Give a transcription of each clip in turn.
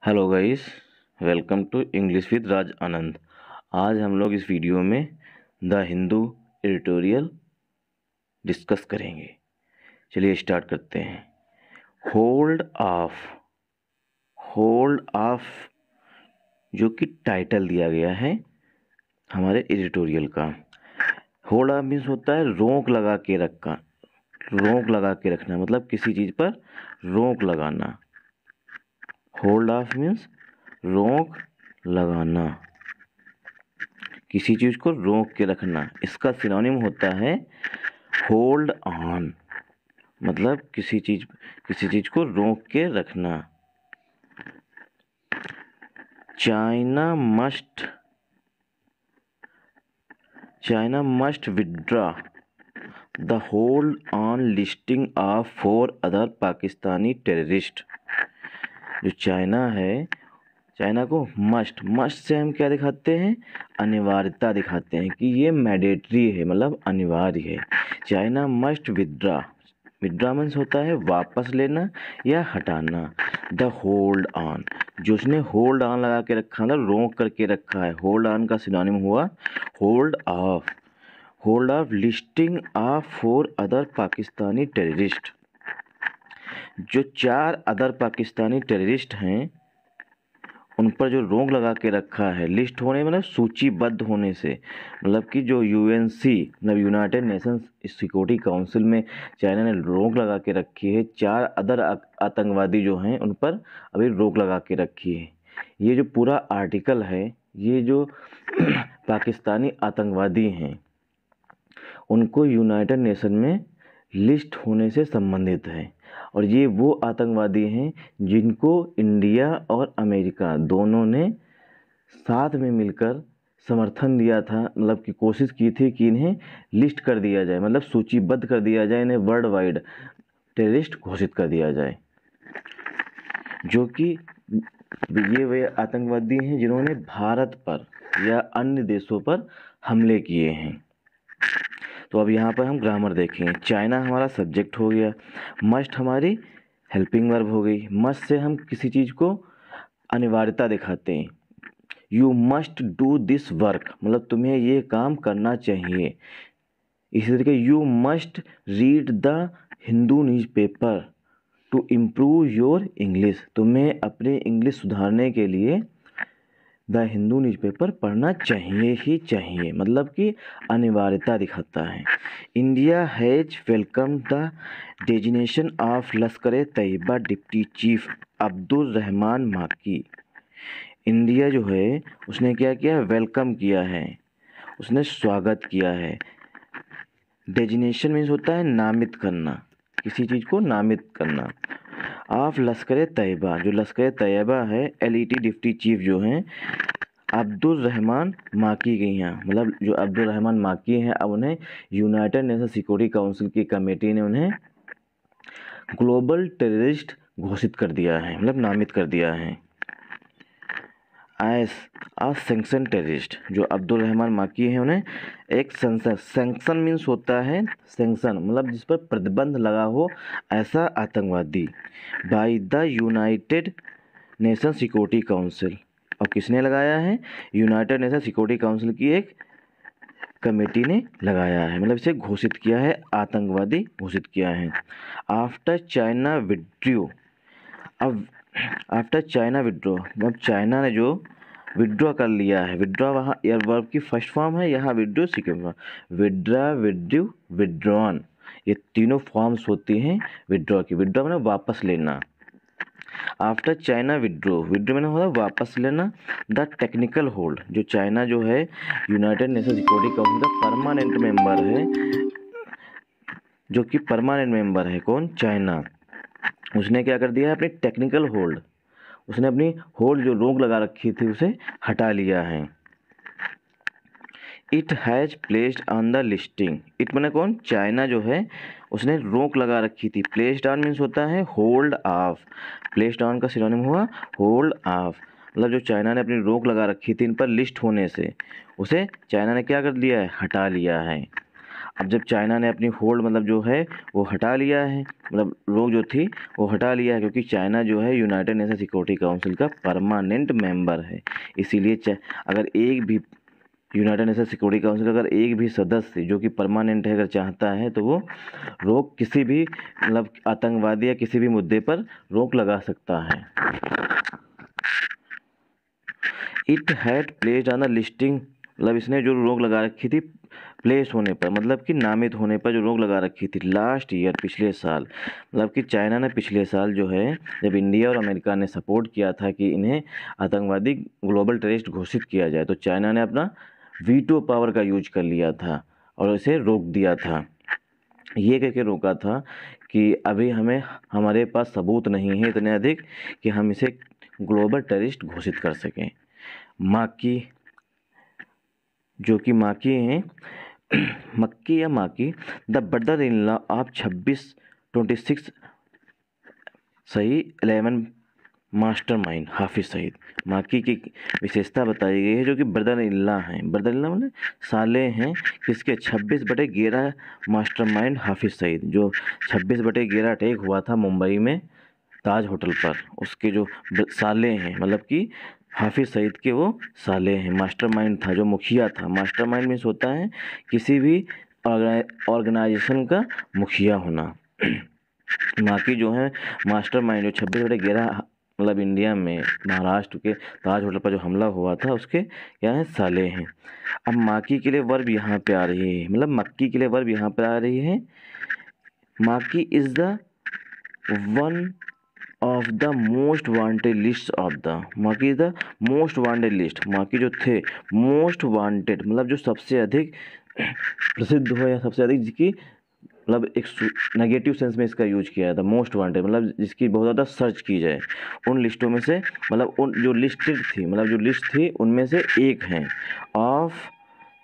Hello guys, welcome to English with Raj Anand. आज हम लोग इस वीडियो में द हिंदू एडिटोरियल डिस्कस करेंगे। चलिए स्टार्ट करते हैं। होल्ड ऑफ जो कि टाइटल दिया गया है हमारे एडिटोरियल का। होल्ड ऑफ मीन्स होता है रोक लगा के रखना, रोक लगा के रखना मतलब किसी चीज़ पर रोक लगाना। होल्ड ऑफ मीन्स रोक लगाना, किसी चीज़ को रोक के रखना। इसका सिनोनिम होता है होल्ड ऑन, मतलब किसी चीज़ को रोक के रखना। China must withdraw the hold on listing of 4 other Pakistani terrorist. जो चाइना है, चाइना को मस्ट से हम क्या दिखाते हैं? अनिवार्यता दिखाते हैं कि ये मैंडेटरी है, मतलब अनिवार्य है। चाइना मस्ट विड्रा मीन्स होता है वापस लेना या हटाना। द होल्ड ऑन, जो उसने होल्ड ऑन लगा के रखा, मतलब रोक करके रखा है। होल्ड ऑन का सिनोनिम हुआ hold of listing of 4 other Pakistani terrorist. जो 4 अदर पाकिस्तानी टेररिस्ट हैं उन पर जो रोक लगा के रखा है, लिस्ट होने मतलब सूचीबद्ध होने से, मतलब कि जो यूएनसी मतलब यूनाइटेड नेशंस सिक्योरिटी काउंसिल में चाइना ने रोक लगा के रखी है। 4 अदर आतंकवादी जो हैं उन पर अभी रोक लगा के रखी है। ये जो पूरा आर्टिकल है, ये जो पाकिस्तानी आतंकवादी हैं उनको यूनाइटेड नेशन में लिस्ट होने से संबंधित है। और ये वो आतंकवादी हैं जिनको इंडिया और अमेरिका दोनों ने साथ में मिलकर समर्थन दिया था, मतलब कि कोशिश की थी कि इन्हें लिस्ट कर दिया जाए, मतलब सूचीबद्ध कर दिया जाए, इन्हें वर्ल्ड वाइड टेररिस्ट घोषित कर दिया जाए। जो कि ये वे आतंकवादी हैं जिन्होंने भारत पर या अन्य देशों पर हमले किए हैं। तो अब यहाँ पर हम ग्रामर देखेंगे। चाइना हमारा सब्जेक्ट हो गया, मस्ट हमारी हेल्पिंग वर्ब हो गई। मस्ट से हम किसी चीज़ को अनिवार्यता दिखाते हैं। You must do this work, मतलब तुम्हें ये काम करना चाहिए। इसी तरीके you must read the Hindu newspaper to improve your English, तुम्हें अपने इंग्लिश सुधारने के लिए द हिंदू न्यूज़पेपर पढ़ना चाहिए ही चाहिए, मतलब कि अनिवार्यता दिखाता है। India has welcome the designation of Lashkar Taiba deputy chief Abdul Rahman Makki. India जो है उसने क्या किया? वेलकम किया है, उसने स्वागत किया है। डेजिग्नेशन मीन्स होता है नामित करना, किसी चीज़ को नामित करना। ऑफ लश्कर तैयबा, जो लश्कर तैयबा है, LET डिप्टी चीफ जो हैं अब्दुल रहमान माकी के यहाँ, मतलब जो अब्दुल रहमान माकी हैं, अब उन्हें यूनाइटेड नेशन सिक्योरिटी काउंसिल की कमेटी ने उन्हें ग्लोबल टेररिस्ट घोषित कर दिया है, मतलब नामित कर दिया है। एज आ सैंक्शन टेररिस्ट, जो अब्दुल रहमान माकी हैं उन्हें एक सैंक्शन मीन्स होता है सैंक्शन, मतलब जिस पर प्रतिबंध लगा हो, ऐसा आतंकवादी। By the United Nation Security council, और किसने लगाया है? यूनाइटेड नेशन सिक्योरिटी काउंसिल की एक कमेटी ने लगाया है, मतलब इसे घोषित किया है, आतंकवादी घोषित किया है। आफ्टर चाइना विड्रू, अब आफ्टर चाइना विड्रॉ, मतलब चाइना ने जो विड्रॉ कर लिया है, विड्रॉ वहाँ एयर वर्ब की फर्स्ट फॉर्म है, यहाँ withdraw second form. Withdraw, withdrew, withdrawn, ये तीनों फॉर्म्स होती हैं विड्रॉ की। विड्रॉ मतलब वापस लेना। आफ्टर चाइना विड्रो मैंने होता वापस लेना। द टेक्निकल होल्ड, जो चाइना जो है यूनाइटेड नेशन सिक्योरिटी काउंसिल का परमानेंट मेंबर है, जो कि परमानेंट मेंबर है कौन? चाइना। उसने क्या कर दिया है? अपनी टेक्निकल होल्ड, उसने अपनी होल्ड जो रोक लगा रखी थी उसे हटा लिया है। It has placed on the listing, it मैंने कौन? चाइना जो है उसने रोक लगा रखी थी। प्लेस्ड ऑन मीन्स होता है होल्ड ऑफ, प्लेस्ड ऑन का सिनोनिम हुआ होल्ड ऑफ, मतलब जो चाइना ने अपनी रोक लगा रखी थी इन पर लिस्ट होने से, उसे चाइना ने क्या कर दिया है? हटा लिया है। अब जब चाइना ने अपनी होल्ड मतलब जो है वो हटा लिया है, मतलब रोक जो थी वो हटा लिया है, क्योंकि चाइना जो है यूनाइटेड नेशन सिक्योरिटी काउंसिल का परमानेंट मेंबर है। इसीलिए अगर एक भी यूनाइटेड नेशन सिक्योरिटी काउंसिल का अगर एक भी सदस्य जो कि परमानेंट है अगर चाहता है तो वो रोक किसी भी मतलब आतंकवादी या किसी भी मुद्दे पर रोक लगा सकता है। It had placed on the listing, मतलब इसने जो रोक लगा रखी थी प्लेस होने पर, मतलब कि नामित होने पर जो रोक लगा रखी थी लास्ट ईयर, पिछले साल, मतलब कि चाइना ने पिछले साल जो है जब इंडिया और अमेरिका ने सपोर्ट किया था कि इन्हें आतंकवादी ग्लोबल टेररिस्ट घोषित किया जाए, तो चाइना ने अपना वीटो पावर का यूज कर लिया था और इसे रोक दिया था। ये कह के रोका था कि अभी हमारे पास सबूत नहीं है इतने अधिक कि हम इसे ग्लोबल टेररिस्ट घोषित कर सकें। माकी, जो कि माकी हैं मक्की या Makki, the brother in law of 26 सही 11 मास्टर माइंड हाफिज सईद। माकी की विशेषता बताई गई है जो कि ब्रदर इन लॉ हैं, ब्रदर इन लॉ मतलब साले हैं किसके, 26/11 मास्टर माइंड हाफिज सईद, जो 26/11 अटैक हुआ था मुंबई में ताज होटल पर, उसके जो साले हैं, मतलब कि हाफिज सईद के वो साले हैं। मास्टरमाइंड था, जो मुखिया था। मास्टरमाइंड मीन्स होता है किसी भी ऑर्गेनाइजेशन का मुखिया होना। बाकी जो है मास्टरमाइंड जो 26/11 मतलब इंडिया में महाराष्ट्र के ताज होटल पर जो हमला हुआ था उसके क्या है, साले हैं। अब माकी के लिए वर्ब यहाँ पे आ रही है, मतलब मक्की के लिए वर्ब यहाँ पे आ रही है। Makki is the one of the most wanted list of the, Makki is the most wanted list. Makki जो थे मोस्ट वांटेड मतलब जो सबसे अधिक प्रसिद्ध हो या सबसे अधिक जिसकी मतलब एक नेगेटिव सेंस में इसका यूज किया था। मोस्ट वांटेड मतलब जिसकी बहुत ज़्यादा सर्च की जाए, उन लिस्टों में से, मतलब उन जो लिस्टेड थी, मतलब जो लिस्ट थी उनमें से एक है ऑफ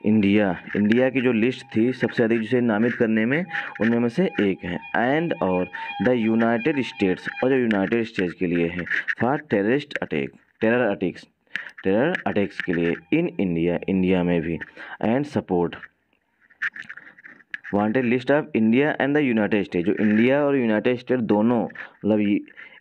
इंडिया। इंडिया की जो लिस्ट थी सबसे अधिक जिसे नामित करने में, उनमें में से एक है। एंड और द यूनाइटेड स्टेट्स, और जो यूनाइटेड स्टेट्स के लिए है फॉर टेरर अटैक्स के लिए इन इंडिया, इंडिया में भी। And support wanted list of India and the United state, जो इंडिया और यूनाइटेड स्टेट दोनों, मतलब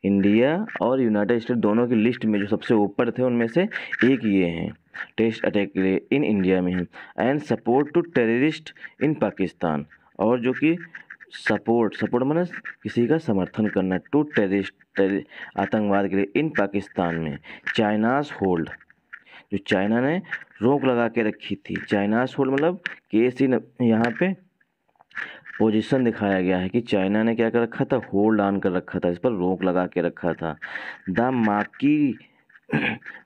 इंडिया और यूनाइटेड स्टेट दोनों की लिस्ट में जो सबसे ऊपर थे उनमें से एक ये हैं टेररिस्ट अटैक के लिए इन इंडिया में है। And support to terrorist in Pakistan, और जो कि सपोर्ट माने किसी का समर्थन करना, टू टेररिस्ट आतंकवाद के लिए इन पाकिस्तान में। चाइनाज होल्ड, जो चाइना ने रोक लगा के रखी थी। चाइनाज होल्ड मतलब केस यहाँ पे पोजीशन दिखाया गया है कि चाइना ने क्या कर रखा था, होल्ड ऑन कर रखा था, इस पर रोक लगा के रखा था। द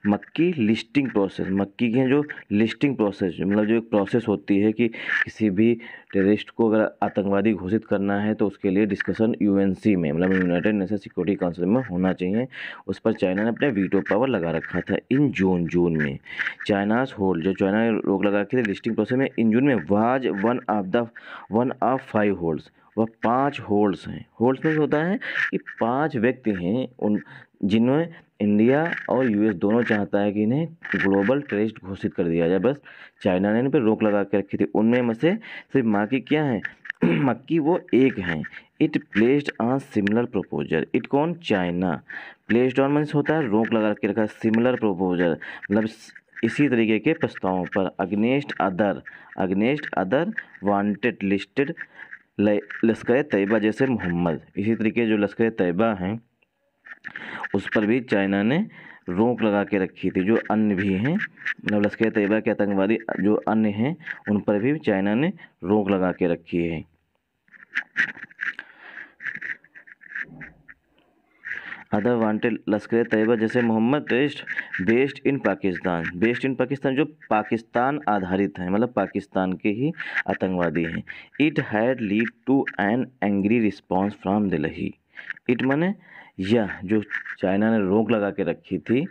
मक्की लिस्टिंग प्रोसेस, मक्की की जो लिस्टिंग प्रोसेस, मतलब जो एक प्रोसेस होती है कि किसी भी टेररिस्ट को अगर आतंकवादी घोषित करना है तो उसके लिए डिस्कशन यूएनसी में, मतलब यूनाइटेड नेशन सिक्योरिटी काउंसिल में होना चाहिए। उस पर चाइना ने अपने वीटो पावर लगा रखा था। इन जून में चाइनाज होल्ड, जो चाइना ने रोक लगा रखी थी लिस्टिंग प्रोसेस में, इन जून में वाज वन ऑफ 5 होल्ड्स, वह 5 होल्ड्स हैं। होल्ड्स में होता है कि 5 व्यक्ति हैं उन जिनमें इंडिया और यूएस दोनों चाहता है कि इन्हें ग्लोबल टेररिस्ट घोषित कर दिया जाए, बस चाइना ने इन पर रोक लगा के रखी थी। उनमें में से सिर्फ माकी क्या है मक्की वो एक हैं। It placed on similar proposal, it कौन, चाइना। प्लेस्ड ऑन मीन्स होता है रोक लगा के रखा, सिमिलर प्रपोजल मतलब इसी तरीके के प्रस्तावों पर। अगेंस्ट अदर वांटेड लिस्टेड लश्कर तैयबा जैसे मोहम्मद, इसी तरीके जो लश्कर तैयबा हैं उस पर भी चाइना ने रोक लगा के रखी थी। जो अन्य भी हैं मतलब लश्कर तैयबा के आतंकवादी जो अन्य हैं उन पर भी चाइना ने रोक लगा के रखी है। अदर वांटेड लश्कर तैयबा जैसे Mohammed terrorist based in Pakistan जो पाकिस्तान आधारित हैं, मतलब पाकिस्तान के ही आतंकवादी हैं। It had lead to an angry response from Delhi, it माने यह जो चाइना ने रोक लगा के रखी थी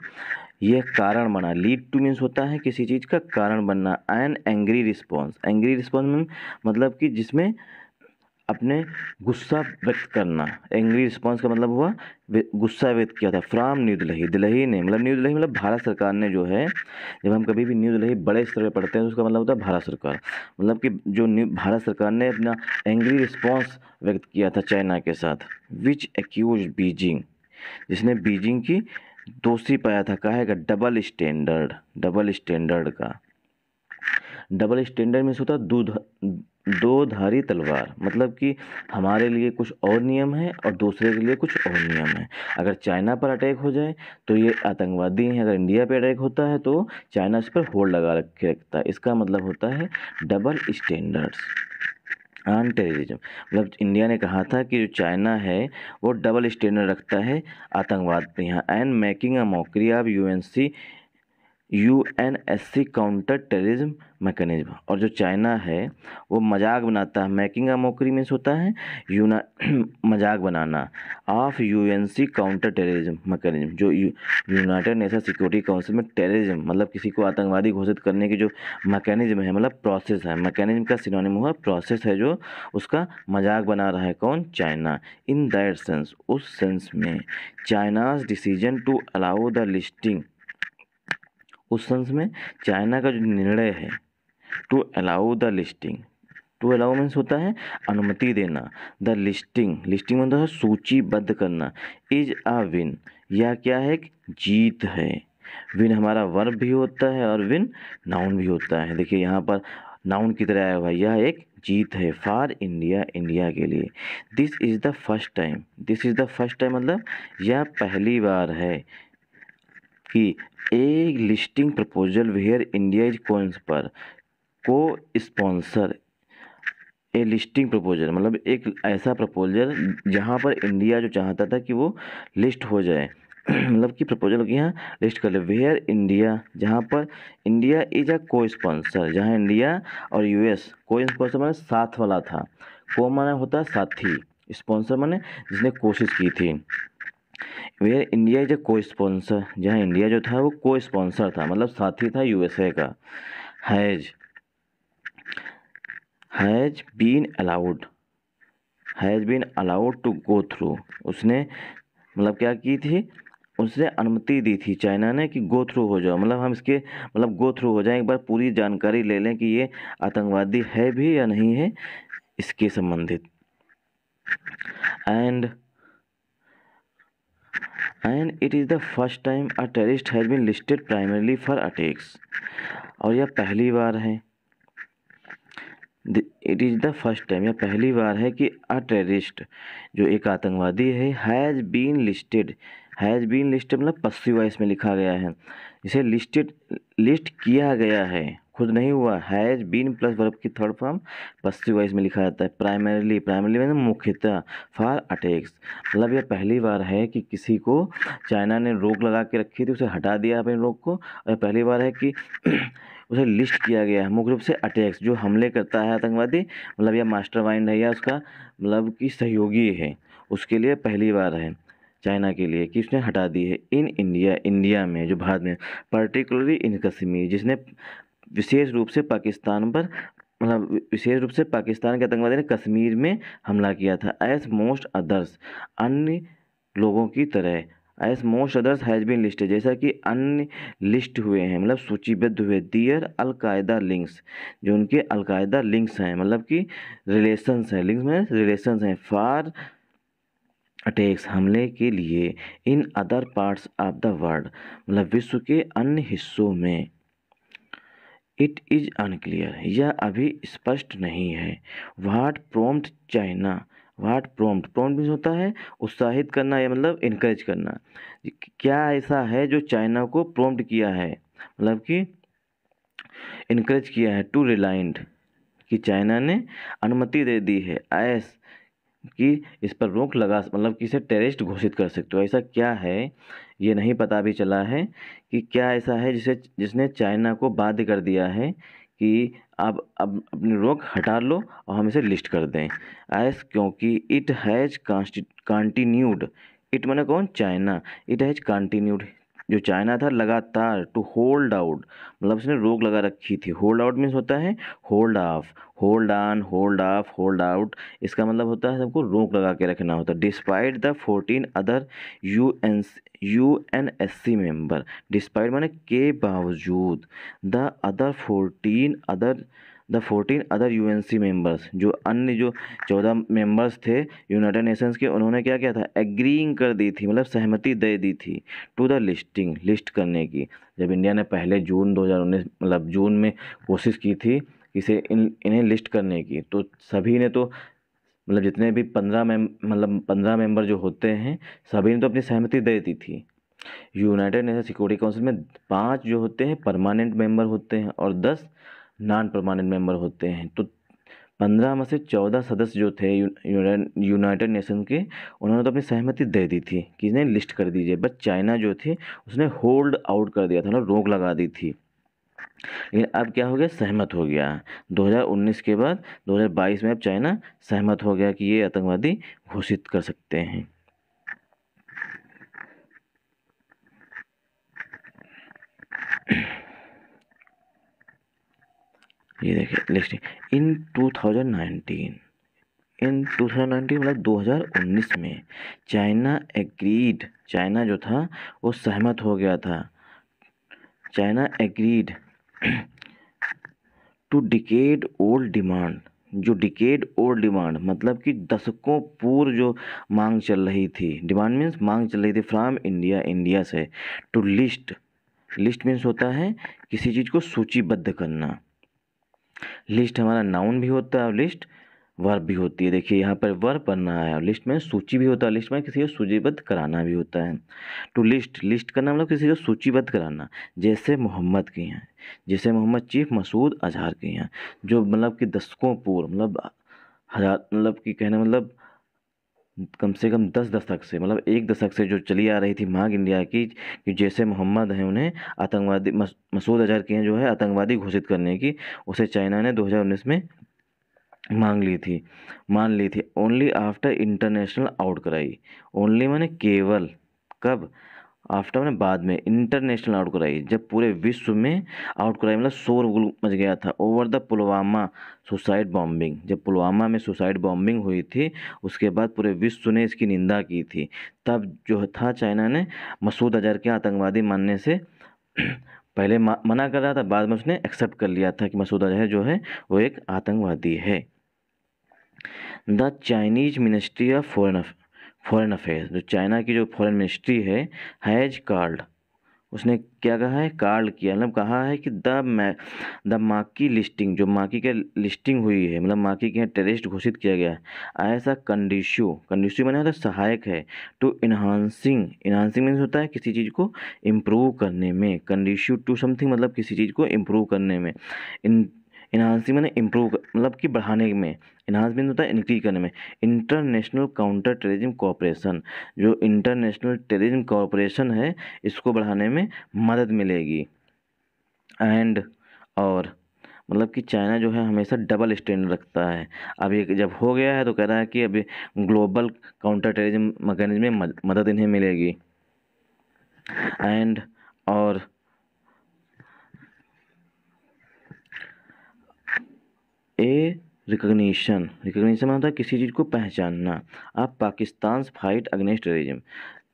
यह कारण बना। लीड टू मीन्स होता है किसी चीज़ का कारण बनना। एन एंग्री रिस्पॉन्स में मतलब कि जिसमें अपने गुस्सा व्यक्त करना। एंग्री रिस्पॉन्स का मतलब हुआ गुस्सा व्यक्त किया था फ्रॉम न्यू दिल्ली। दिल्ली ने मतलब न्यू दिल्ली मतलब भारत सरकार ने जो है, जब हम कभी भी न्यू दिल्ली बड़े स्तर पर पढ़ते हैं तो उसका मतलब होता है भारत सरकार। मतलब कि जो भारत सरकार ने अपना एंग्री रिस्पॉन्स व्यक्त किया था चाइना के साथ। विच एक्यूज बीजिंग, जिसने बीजिंग की दोषी पाया था काहे का, डबल स्टैंडर्ड। डबल स्टैंडर्ड का डबल स्टैंडर्ड मीन्स होता है दो धारी तलवार। मतलब कि हमारे लिए कुछ और नियम है और दूसरे के लिए कुछ और नियम है। अगर चाइना पर अटैक हो जाए तो ये आतंकवादी हैं, अगर इंडिया पे अटैक होता है तो चाइना इस पर होल्ड लगा रखे रखता है। इसका मतलब होता है डबल स्टैंडर्ड्स ऑन टेररिज्म। मतलब इंडिया ने कहा था कि जो चाइना है वो डबल स्टैंडर्ड रखता है आतंकवाद पे यहाँ। And making a mockery of UNSC counter terrorism mechanism. और जो चाइना है वो मजाक बनाता है, मेकिंग अ मॉकरी मीन्स होता है मजाक बनाना, of UNSC counter terrorism mechanism, जो यूनाइटेड नेशन सिक्योरिटी काउंसिल में टेररिज्म मतलब किसी को आतंकवादी घोषित करने की जो मैकेनिज्म है, मतलब प्रोसेस है। मैकेनिज्म का सिनोनिम हुआ प्रोसेस है, जो उसका मजाक बना रहा है कौन, चाइना। इन दैट सेंस, उस सेंस में China's decision to allow the listing, उस सेंस में चाइना का जो निर्णय है to allow the listing, to allow means होता है अनुमति देना, द लिस्टिंग, लिस्टिंग मतलब है सूचीबद्ध करना, इज अ विन, यह क्या है, जीत है। विन हमारा वर्ब भी होता है और विन नाउन भी होता है। देखिए यहाँ पर नाउन की तरह आया हुआ, यह एक जीत है फॉर इंडिया, इंडिया के लिए। This is the first time, this is the first time मतलब यह पहली बार है कि a listing proposal where India is cosponsor. A listing proposal मतलब एक ऐसा प्रपोजल जहाँ पर इंडिया जो चाहता था कि वो लिस्ट हो जाए मतलब कि प्रपोजल की यहाँ लिस्ट कर ले। वेयर इंडिया, जहाँ पर इंडिया इज अ को स्पॉन्सर, जहाँ इंडिया और यूएस को स्पॉन्सर माने साथ वाला था, को माने होता है साथी, स्पॉन्सर माने जिसने कोशिश की थी। वेयर इंडिया इज अ को स्पॉन्सर, जहाँ इंडिया जो था वो को स्पॉन्सर था मतलब साथी था यूएसए का। Has been allowed to go through, उसने मतलब क्या की थी, उसने अनुमति दी थी चाइना ने कि गो थ्रू हो जाओ, मतलब हम इसके मतलब गो थ्रू हो जाएं, एक बार पूरी जानकारी ले लें कि ये आतंकवादी है भी या नहीं है इसके संबंधित। And it is the first time a terrorist has been listed primarily for attacks, और यह पहली बार है, it is the first time, यह पहली बार है कि अ टेररिस्ट जो एक आतंकवादी है हैज़ बीन लिस्टेड मतलब पस्सिव वॉइस में लिखा गया है, इसे लिस्ट किया गया है, खुद नहीं हुआ। हैज़ बीन प्लस वर्ब की थर्ड फॉर्म पस्सिव वॉइस में लिखा जाता है। प्राइमरली मतलब मुख्यतः, फॉर अटैक्स मतलब यह पहली बार है कि किसी को चाइना ने रोक लगा के रखी थी, उसे हटा दिया अपनी रोक को, और पहली बार है कि उसे लिस्ट किया गया है मुख्य रूप से अटैक्स, जो हमले करता है आतंकवादी, मतलब यह मास्टरमाइंड है या उसका मतलब कि सहयोगी है, उसके लिए पहली बार है चाइना के लिए कि उसने हटा दी है। इन इंडिया, इंडिया में जो भारत में, पर्टिकुलरली इन कश्मीर, जिसने विशेष रूप से पाकिस्तान पर मतलब विशेष रूप से पाकिस्तान के आतंकवादी ने कश्मीर में हमला किया था। एज मोस्ट अदर्स, अन्य लोगों की तरह, as most others has been listed, जैसा कि अन्य लिस्ट हुए हैं मतलब सूचीबद्ध हुए। दियर अलकायदा लिंक्स, जो उनके अलकायदा लिंक्स हैं मतलब कि रिलेशंस हैं, लिंक्स में रिलेशंस हैं, फॉर अटैक्स हमले के लिए, in other parts of the world मतलब विश्व के अन्य हिस्सों में। इट इज़ अनक्लियर, यह अभी स्पष्ट नहीं है। What prompt China, what prompt means होता है उत्साहित करना या मतलब इनकरेज करना, क्या ऐसा है जो चाइना को प्रॉम्प्ट किया है मतलब कि इनकरेज किया है, टू रिलाइंड कि चाइना ने अनुमति दे दी है, ऐस कि इस पर रोक लगा मतलब कि इसे टेररिस्ट घोषित कर सकते हो। ऐसा क्या है ये नहीं पता अभी चला है कि क्या ऐसा है जिसने चाइना को बाध्य कर दिया है कि अब अपनी रोक हटा लो और हम इसे लिस्ट कर दें। ऐस क्योंकि इट हैज़ कंटिन्यूड, इट माने कौन, चाइना, इट हैज़ कंटिन्यूड जो चाइना था लगातार टू होल्ड आउट, मतलब उसने रोक लगा रखी थी। होल्ड आउट मीन्स होता है hold of, hold on, hold of, hold out, इसका मतलब होता है सबको रोक लगा के रखना होता है। Despite the 14 other UNSC member, despite माने के बावजूद, द 14 अदर यूएनसी मेंबर्स, जो अन्य जो 14 मेंबर्स थे यूनाइटेड नेशंस के, उन्होंने क्या किया था, एग्रीइंग कर दी थी, मतलब सहमति दे दी थी टू द लिस्टिंग, लिस्ट करने की। जब इंडिया ने पहले जून 2019 मतलब जून में कोशिश की थी इसे इन्हें लिस्ट करने की, तो सभी ने तो मतलब जितने भी 15 मेंबर जो होते हैं सभी ने तो अपनी सहमति दे दी थी। यूनाइटेड नेशन सिक्योरिटी काउंसिल में 5 जो होते हैं परमानेंट मेंबर होते हैं और 10 नॉन परमानेंट मेंबर होते हैं। तो 15 में से 14 सदस्य जो थे यूनाइटेड नेशन के, उन्होंने तो अपनी सहमति दे दी थी कि इन्हें लिस्ट कर दीजिए, बट चाइना जो थी उसने होल्ड आउट कर दिया था ना, रोक लगा दी थी। लेकिन अब क्या हो गया, सहमत हो गया 2019 के बाद। 2022 में अब चाइना सहमत हो गया कि ये आतंकवादी घोषित कर सकते हैं। ये देखिए लिस्टिंग इन 2019 मतलब 2019 में चाइना एग्रीड, चाइना जो था वो सहमत हो गया था। China agreed to decade old demand, जो डिकेड ओल्ड डिमांड मतलब कि दशकों पूर्व जो मांग चल रही थी, डिमांड मीन्स मांग चल रही थी फ्रॉम इंडिया, इंडिया से, टू लिस्ट, लिस्ट मीन्स होता है किसी चीज़ को सूचीबद्ध करना। लिस्ट हमारा नाउन भी होता है और लिस्ट वर्ब भी होती है। देखिए यहाँ पर वर्ब बनना है और लिस्ट में सूची भी होता है, लिस्ट में किसी को सूचीबद्ध कराना भी होता है। टू लिस्ट, लिस्ट करना मतलब किसी को सूचीबद्ध कराना, जैसे मोहम्मद के यहाँ, जैसे मोहम्मद चीफ मसूद अजहर के यहाँ, जो मतलब कि दशकों पूर्व, मतलब हजार, मतलब कि कहने मतलब कम से कम 10 दशक से, मतलब 1 दशक से जो चली आ रही थी मांग इंडिया की कि जैसे मोहम्मद हैं उन्हें आतंकवादी, मसूद अजहर के हैं जो है आतंकवादी घोषित करने की, उसे चाइना ने 2019 में मान ली थी। Only after international outcry, only माने केवल, कब, आफ्टर माने बाद में, इंटरनेशनल आउटक्राई, जब पूरे विश्व में आउटक्राई मतलब शोरगुल मच गया था, over the Pulwama suicide bombing, जब पुलवामा में सुसाइड बॉम्बिंग हुई थी उसके बाद पूरे विश्व ने इसकी निंदा की थी। तब जो था चाइना ने मसूद अजहर के आतंकवादी मानने से पहले मना कर रहा था, बाद में उसने एक्सेप्ट कर लिया था कि मसूद अजहर जो है वो एक आतंकवादी है। The Chinese ministry of foreign affairs, जो चाइना की जो फॉरेन मिनिस्ट्री है, हैज कॉल्ड, उसने क्या कहा है, कॉल्ड किया, मतलब कहा है कि द माकी लिस्टिंग, जो माकी के लिस्टिंग हुई है, मतलब माकी के यहाँ टेररिस्ट घोषित किया गया है, ऐसा कंडीशिव माने होता है सहायक है, टू इन्हांसिंग मीन्स होता है किसी चीज़ को इम्प्रूव करने में, कंडीशिव टू समथिंग मतलब किसी चीज़ को इम्प्रूव करने में, इन्हांसिंग माने इम्प्रूव मतलब कि बढ़ाने में, इन्हांस मीन्स होता है इंक्रीज करने में। इंटरनेशनल काउंटर टेररिज्म कोऑपरेशन, जो इंटरनेशनल टेररिज्म कोऑपरेशन है इसको बढ़ाने में मदद मिलेगी। एंड और मतलब कि चाइना जो है हमेशा डबल स्टैंडर्ड रखता है। अब ये जब हो गया है तो कह रहा है कि अभी ग्लोबल काउंटर टेररिज्म मैकेनिज्म में मदद इन्हें मिलेगी। एंड और रिकग्निशन में होता है किसी चीज़ को पहचानना। अब Pakistan fight against terrorism,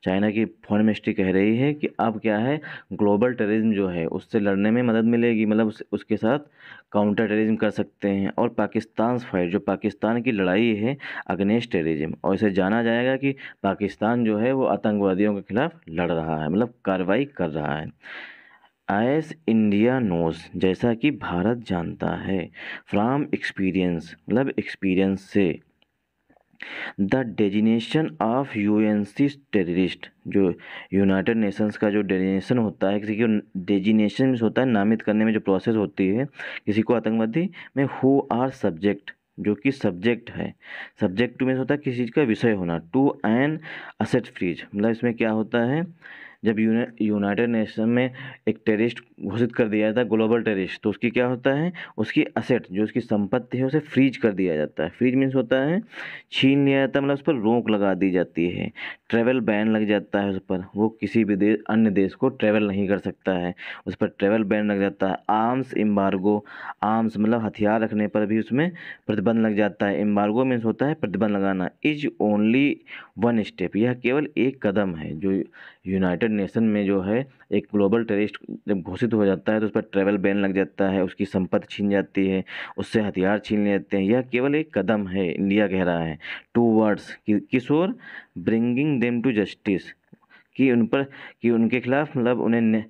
China की फॉरेन मिनिस्ट्री कह रही है कि अब क्या है, ग्लोबल टेररिज्म जो है उससे लड़ने में मदद मिलेगी, मतलब उसके साथ काउंटर टेररिज्म कर सकते हैं। और पाकिस्तान फाइट, जो पाकिस्तान की लड़ाई है अगेंस्ट टेररिज्म, और इसे जाना जाएगा कि पाकिस्तान जो है वो आतंकवादियों के खिलाफ लड़ रहा है, मतलब कार्रवाई कर रहा है। एज इंडिया नोज, जैसा कि भारत जानता है, फ्रॉम एक्सपीरियंस मतलब एक्सपीरियंस से, the designation of UNC terrorist, जो यूनाइटेड नेशंस का जो डेजिनेशन होता है, किसी को डेजिनेशन होता है नामित करने में जो प्रोसेस होती है किसी को आतंकवादी में, हु आर सब्जेक्ट, जो कि सब्जेक्ट है, सब्जेक्ट टू में होता है किसी चीज़ का विषय होना, टू एन असेट फ्रीज, मतलब इसमें क्या होता है जब यूनाइटेड नेशन में एक टेररिस्ट घोषित कर दिया जाता है, ग्लोबल टेररिस्ट, तो उसकी क्या होता है, उसकी असेट जो उसकी संपत्ति है उसे फ्रीज कर दिया जाता है। फ्रीज मीन्स होता है छीन लिया जाता है, मतलब उस पर रोक लगा दी जाती है। ट्रैवल बैन लग जाता है उस पर, वो किसी भी अन्य देश को ट्रैवल नहीं कर सकता है, उस पर ट्रैवल बैन लग जाता है। आर्म्स एम्बार्गो, आर्म्स मतलब हथियार रखने पर भी उसमें प्रतिबंध लग जाता है। एम्बार्गो मीन्स होता है प्रतिबंध लगाना। इज ओनली वन स्टेप, यह केवल एक कदम है। जो यूनाइटेड नेशन में जो है एक ग्लोबल टेररिस्ट जब घोषित हो जाता है तो उस पर ट्रैवल बैन लग जाता है, उसकी संपत्ति छीन जाती है, उससे हथियार छीन लेते हैं। यह केवल एक कदम है, इंडिया कह रहा है। टू वर्ड्स, किस ओर, ब्रिंगिंग देम टू जस्टिस, कि उन पर, कि उनके खिलाफ, मतलब उन्हें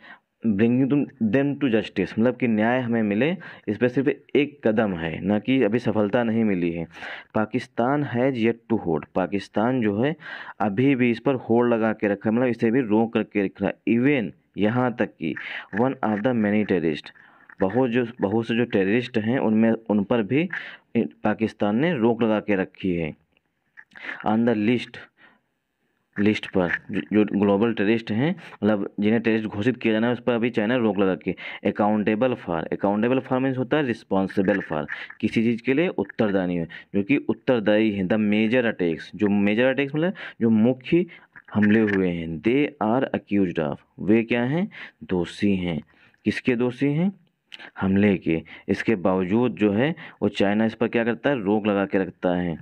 ब्रिंगिंग देम टू जस्टिस, मतलब कि न्याय हमें मिले। इस पर सिर्फ एक कदम है, ना कि अभी सफलता नहीं मिली है। Pakistan has yet to hold, Pakistan जो है अभी भी इस पर होल्ड लगा के रखा है, मतलब इसे भी रोक करके रखा है। इवन यहाँ तक कि one of the many terrorist, बहुत से जो टेररिस्ट हैं उनमें, उन पर भी पाकिस्तान ने रोक लगा के रखी है। ऑन द लिस्ट पर जो ग्लोबल टेररिस्ट हैं, मतलब जिन्हें टेररिस्ट घोषित किया जाना है, उस पर अभी चाइना रोक लगा के। अकाउंटेबल फॉर मीन्स होता है रिस्पॉन्सिबल फॉर, किसी चीज़ के लिए उत्तरदायी है, जो कि उत्तरदायी है। द मेजर अटैक्स, जो मेजर अटैक्स मतलब जो मुख्य हमले हुए हैं। दे आर अक्यूज्ड ऑफ, वे क्या हैं, दोषी हैं। किसके दोषी हैं, हमले के। इसके बावजूद जो है वो चाइना इस पर क्या करता है, रोक लगा के रखता है।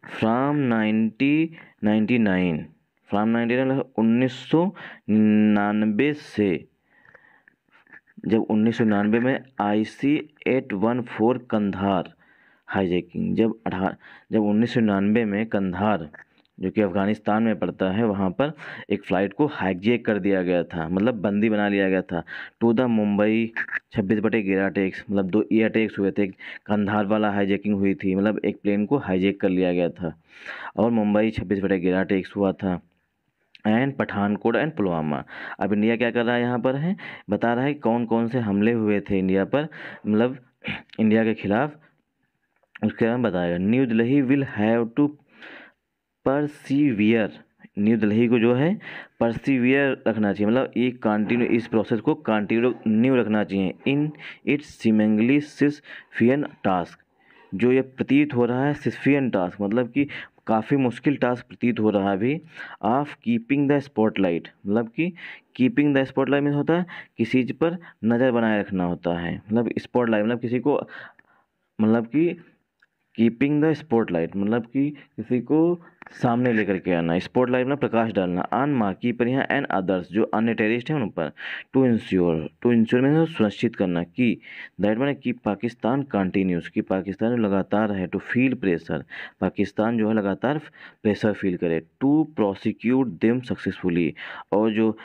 फ्राम 1999, फ्राम 1999 से, जब 1999 में IC-814 कंधार हाईजैकिंग, जब 1999 में कंधार जो कि अफ़गानिस्तान में पड़ता है, वहाँ पर एक फ़्लाइट को हाईजैक कर दिया गया था, मतलब बंदी बना लिया गया था। टू द मुंबई 26/11 अटैक्स, मतलब दो ये अटैक्स हुए थे। कंधार वाला हाईजैकिंग हुई थी, मतलब एक प्लेन को हाईजैक कर लिया गया था, और मुंबई 26/11 अटैक्स हुआ था। And Pathankot and Pulwama. अब इंडिया क्या कर रहा है, यहाँ पर है बता रहा है कौन कौन से हमले हुए थे इंडिया पर, मतलब इंडिया के खिलाफ, उसके बारे में बताएगा। New Delhi will have to persevere, new Delhi को जो है परसीवियर रखना चाहिए, मतलब ये कंटिन्यू, इस प्रोसेस को कंटिन्यू रखना चाहिए। इन इट्स सीमेंगली सिस्फियन टास्क, जो ये प्रतीत हो रहा है सिस्फियन टास्क, मतलब कि काफ़ी मुश्किल टास्क प्रतीत हो रहा है अभी। ऑफ कीपिंग द स्पॉटलाइट, मतलब कि कीपिंग द स्पॉटलाइट में होता है किसी चीज़ पर नज़र बनाए रखना होता है, मतलब स्पॉटलाइट मतलब किसी को, मतलब कि कीपिंग द स्पॉटलाइट मतलब कि किसी को सामने लेकर के आना। स्पॉटलाइट में प्रकाश डालना। ऑन मार्की पर यहाँ एंड अदर्स, जो अन्य टेररिस्ट हैं उन पर। टू इंश्योर में सुनिश्चित करना कि, दैट मैंने कि पाकिस्तान कंटिन्यूस, कि पाकिस्तान लगातार है। टू फील प्रेशर, पाकिस्तान जो है लगातार प्रेशर फील करे। टू प्रोसिक्यूट देम सक्सेसफुली, और जो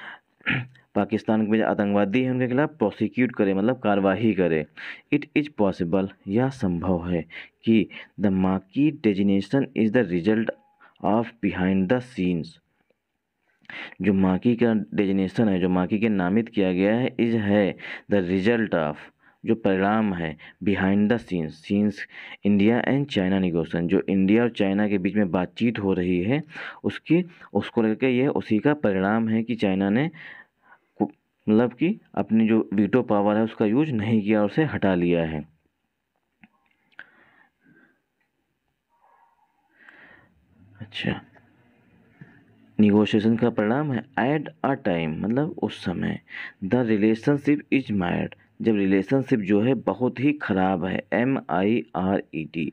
पाकिस्तान के जो आतंकवादी हैं उनके खिलाफ प्रोसिक्यूट करे, मतलब कार्रवाई करे। इट इज़ पॉसिबल, यह संभव है कि the marquee designation is the result of behind the scenes, जो मार्की का डेजिग्नेशन है, जो मार्की के नामित किया गया है, इज है द रिजल्ट ऑफ, जो परिणाम है, behind the scenes India and China negotiation, जो इंडिया और चाइना के बीच में बातचीत हो रही है उसको लेकर ये उसी का परिणाम है कि चाइना ने मतलब कि अपनी जो वीटो पावर है उसका यूज नहीं किया, उसे हटा लिया है। अच्छा, निगोशिएशन का परिणाम है एट अ टाइम, मतलब उस समय। द रिलेशनशिप इज मायर्ड, जब रिलेशनशिप जो है बहुत ही ख़राब है। MIRED,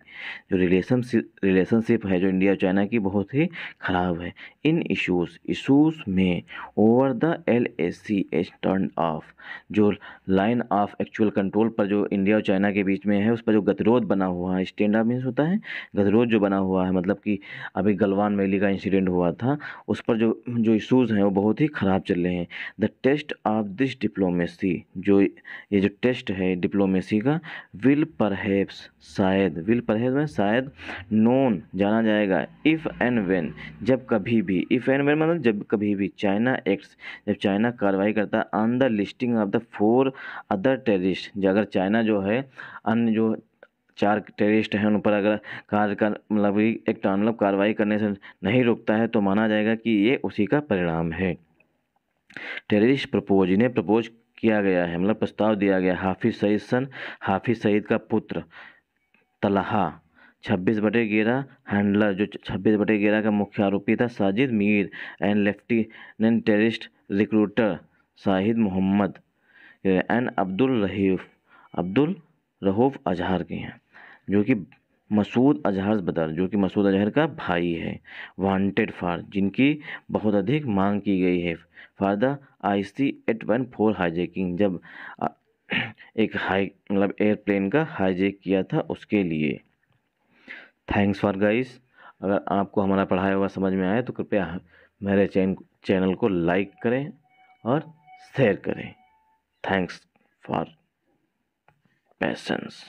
जो रिलेशनशिप है जो इंडिया और चाइना की, बहुत ही ख़राब है। इन इशूज़ में over the LAC is turn off, जो लाइन ऑफ एक्चुअल कंट्रोल पर जो इंडिया और चाइना के बीच में है, उस पर जो गतिरोध बना हुआ है, स्टैंड ऑफ मीन्स होता है गतिरोध जो बना हुआ है, मतलब कि अभी गलवान वैली का इंसिडेंट हुआ था, उस पर जो इशूज़ हैं वो बहुत ही ख़राब चल रहे हैं। The test of this diplomacy, जो ये जो टेस्ट है डिप्लोमेसी का, विल परहैप्स, में शायद, नोन जाना जाएगा, इफ़ एंड व्हेन, जब कभी भी, इफ़ एंड व्हेन मतलब जब कभी भी, चाइना एक्ट्स, जब चाइना कार्रवाई करता है on the listing of the 4 other terrorist, अगर चाइना जो है अन्य जो 4 टेररिस्ट हैं उन पर अगर कार्य कर मतलब एक मतलब कार्रवाई करने से नहीं रुकता है, तो माना जाएगा कि ये उसी का परिणाम है। टेररिस्ट प्रपोज, इन्हें प्रपोज किया गया है, मतलब प्रस्ताव दिया गया। हाफिज सईद सन, हाफिज सईद का पुत्र तलहा। 26/11 हैंडलर, जो 26/11 का मुख्य आरोपी था Sajid Mir, and lieutenant terrorist recruiter Shahid Mohammed and Abdul Rauf Azhar की हैं, जो कि मसूद अजहर बदर, जो कि मसूद अजहर का भाई है। वांटेड फॉर, जिनकी बहुत अधिक मांग की गई है, फॉर द IC-814 हाईजैकिंग, जब एक मतलब एयरप्लेन का हाईजैक किया था उसके लिए। Thanks for guys. अगर आपको हमारा पढ़ाया हुआ समझ में आए तो कृपया मेरे चैनल को लाइक करें और शेयर करें। Thanks for patience.